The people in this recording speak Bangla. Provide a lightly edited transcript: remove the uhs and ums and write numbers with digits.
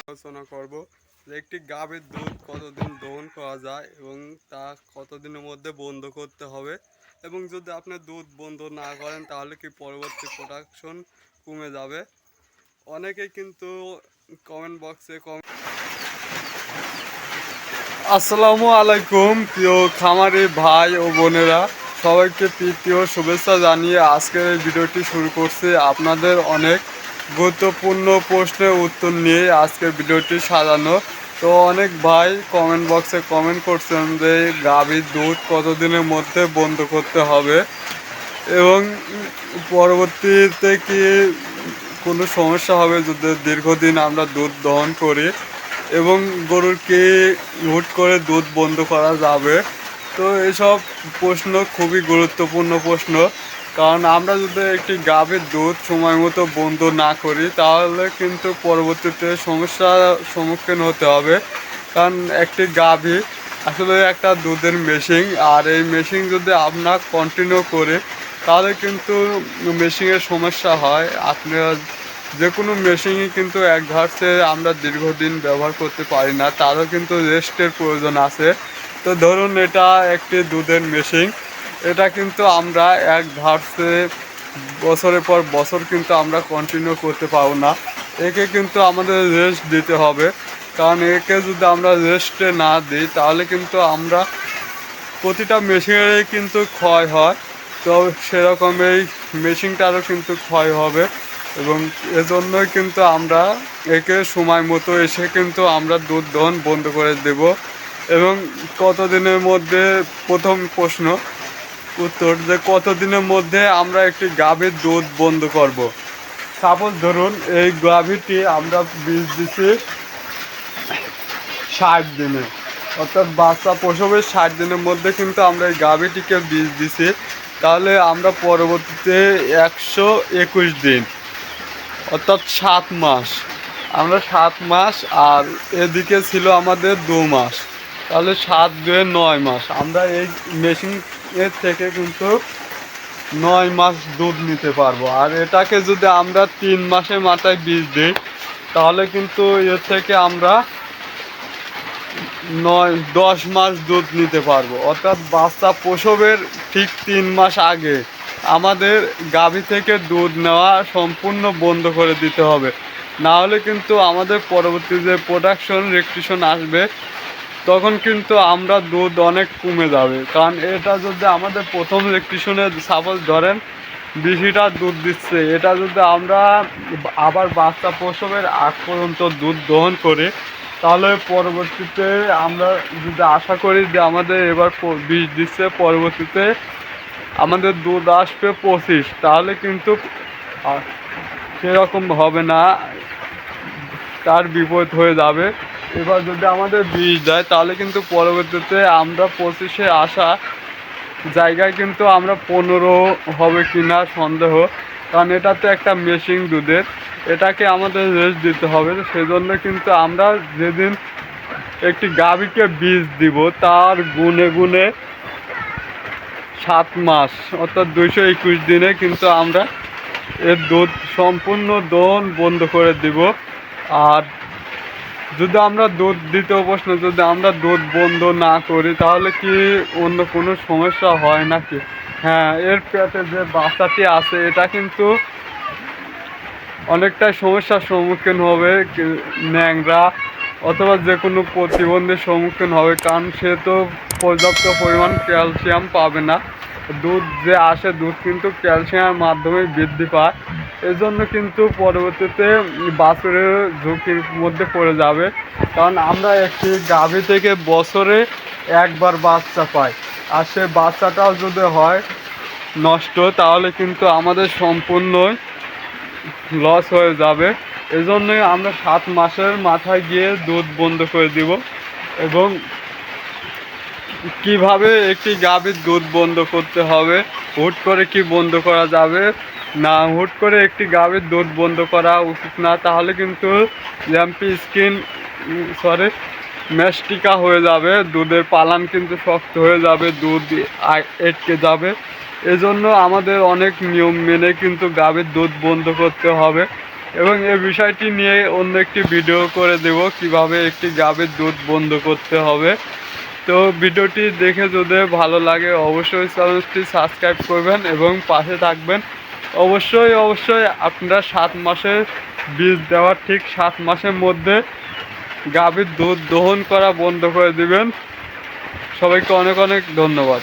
আলোচনা করব যে একটি গাভীর দুধ কতদিন দহন করা যায় এবং তা কতদিনের মধ্যে বন্ধ করতে হবে, এবং যদি আপনি দুধ বন্ধ না করেন তাহলে কি পরবর্তী প্রোডাকশন কমে যাবে। অনেকেই কিন্তু কমেন্ট বক্সে আসসালামু আলাইকুম প্রিয় খামারি ভাই ও বোনেরা, সবাইকে প্রীতি ও শুভেচ্ছা জানিয়ে আজকের এই ভিডিওটি শুরু করছি। আপনাদের অনেক গুরুত্বপূর্ণ প্রশ্নের উত্তর নিয়ে আজকের ভিডিওটি সাজানো। তো অনেক ভাই কমেন্ট বক্সে কমেন্ট করছেন যে গাভীর দুধ কতদিনের মধ্যে বন্ধ করতে হবে এবং পরবর্তীতে কি কোনো সমস্যা হবে যদি দীর্ঘদিন আমরা দুধ দহন করি, এবং গরুর কি হুট করে দুধ বন্ধ করা যাবে। তো এসব প্রশ্ন খুবই গুরুত্বপূর্ণ প্রশ্ন, কারণ আমরা যদি একটি গাভীর দুধ সময় মতো বন্ধ না করি তাহলে কিন্তু পরবর্তীতে সমস্যার সম্মুখীন হতে হবে। কারণ একটি গাভী আসলে একটা দুধের মেশিন, আর এই মেশিন যদি আমরা কন্টিনিউ করি তাহলে কিন্তু মেশিনের সমস্যা হয়। আপনার যে কোনো মেশিনই কিন্তু এক ধারসে আমরা দীর্ঘদিন ব্যবহার করতে পারি না, তারও কিন্তু রেস্টের প্রয়োজন আছে। তো ধরুন এটা একটি দুধের মেশিন, এটা কিন্তু আমরা এক ধারসে বছরের পর বছর কিন্তু আমরা কন্টিনিউ করতে পারবো না। একে কিন্তু আমাদের রেস্ট দিতে হবে, কারণ একে যদি আমরা রেস্টে না দিই তাহলে কিন্তু আমরা প্রতিটা মেশিনেরই কিন্তু ক্ষয় হয়। তো সেরকম এই মেশিনটারও কিন্তু ক্ষয় হবে, এবং এজন্যই কিন্তু আমরা একে সময় মতো এসে কিন্তু আমরা দুধ দহন বন্ধ করে দেব। এবং কতদিনের মধ্যে, প্রথম প্রশ্ন উত্তর, যে কতদিনের মধ্যে আমরা একটি গাভীর দুধ বন্ধ করব। সাপোজ ধরুন এই গাভীটি আমরা বীজ দিচ্ছি 60 দিনে, অর্থাৎ বাচ্চা প্রসবের 60 দিনের মধ্যে কিন্তু আমরা এই গাভীটিকে বীজ দিছি, তাহলে আমরা পরবর্তীতে 121 দিন অর্থাৎ 7 মাস, আমরা 7 মাস, আর এদিকে ছিল আমাদের 2 মাস, তাহলে 7 2 9 মাস আমরা এই মেশিনের থেকে কিন্তু 9 মাস দুধ নিতে পারবো। আর এটাকে যদি আমরা 3 মাসের মাথায় বীজ দিই তাহলে কিন্তু এর থেকে আমরা 9 10 মাস দুধ নিতে পারবো। অর্থাৎ বাচ্চা প্রসবের ঠিক 3 মাস আগে আমাদের গাভী থেকে দুধ নেওয়া সম্পূর্ণ বন্ধ করে দিতে হবে, না হলে কিন্তু আমাদের পরবর্তী যে প্রোডাকশন রেকটিশন আসবে তখন কিন্তু আমরা দুধ অনেক কমে যাবে। কারণ এটা যদি আমাদের প্রথম রেকটিশনে সাপোজ ধরেন 20 লিটার দুধ দিচ্ছে, এটা যদি আমরা আবার বাচ্চা প্রসবের আগ পর্যন্ত দুধ দহন করি তাহলে পরবর্তীতে আমরা যদি আশা করি যে আমাদের এবার 20 দিচ্ছে, পরবর্তীতে আমাদের দুধ আসবে 25, তাহলে কিন্তু সেরকম হবে না, তার বিপরীত হয়ে যাবে। এবার যদি আমাদের 20 দেয় তাহলে কিন্তু পরবর্তীতে আমরা 25-এ আসা জায়গায় কিন্তু আমরা 15 হবে কি না সন্দেহ, কারণ এটা তো একটা মেশিন দুধের, এটাকে আমাদের রেস্ট দিতে হবে। সেজন্য কিন্তু আমরা যেদিন একটি গাভীকে বীজ দিব তার গুনে গুনে 7 মাস অর্থাৎ 221 দিনে কিন্তু আমরা এর দুধ সম্পূর্ণ দহন বন্ধ করে দিব। আর যদি আমরা দুধ, দ্বিতীয় প্রশ্ন, যদি আমরা দুধ বন্ধ না করি তাহলে কি অন্য কোনো সমস্যা হয় নাকি? হ্যাঁ, এর পেটে যে বাচ্চাটি আছে এটা কিন্তু অনেকটাই সমস্যার সম্মুখীন হবে, ন্যাংরা অথবা যে কোনো প্রতিবন্ধীর সম্মুখীন হবে, কারণ সে তো পর্যাপ্ত পরিমাণ ক্যালসিয়াম পাবে না। দুধ যে আসে দুধ কিন্তু ক্যালসিয়ামের মাধ্যমে বৃদ্ধি পায়, এজন্য কিন্তু পরবর্তীতে বাছুরের ঝুঁকির মধ্যে পড়ে যাবে। কারণ আমরা একটি গাভী থেকে বছরে একবার বাচ্চা পাই, আর সে বাচ্চাটাও যদি হয় নষ্ট তাহলে কিন্তু আমাদের সম্পূর্ণই লস হয়ে যাবে। এজন্যই আমরা 7 মাসের মাথায় গিয়ে দুধ বন্ধ করে দিব। এবং কিভাবে একটি গাভীর দুধ বন্ধ করতে হবে, হুট করে কি বন্ধ করা যাবে না, হুট করে একটি গাভীর দুধ বন্ধ করা উচিত না, তাহলে কিন্তু ল্যাম্পি স্কিন ম্যাস্টিকা হয়ে যাবে, দুধের পালান কিন্তু শক্ত হয়ে যাবে, দুধ আটকে যাবে। এজন্য আমাদের অনেক নিয়ম মেনে কিন্তু গাভীর দুধ বন্ধ করতে হবে। এবং এই বিষয়টি নিয়ে অন্য একটি ভিডিও করে দেব কিভাবে একটি গাভীর দুধ বন্ধ করতে হবে। তো ভিডিওটি দেখে যদি ভালো লাগে অবশ্যই চ্যানেলটি সাবস্ক্রাইব করবেন এবং পাশে থাকবেন। অবশ্যই আপনারা 7 মাসের বীজ দেওয়ার ঠিক 7 মাসের মধ্যে গাভীর দুধ দহন করা বন্ধ করে দিবেন। সবাইকে অনেক অনেক ধন্যবাদ।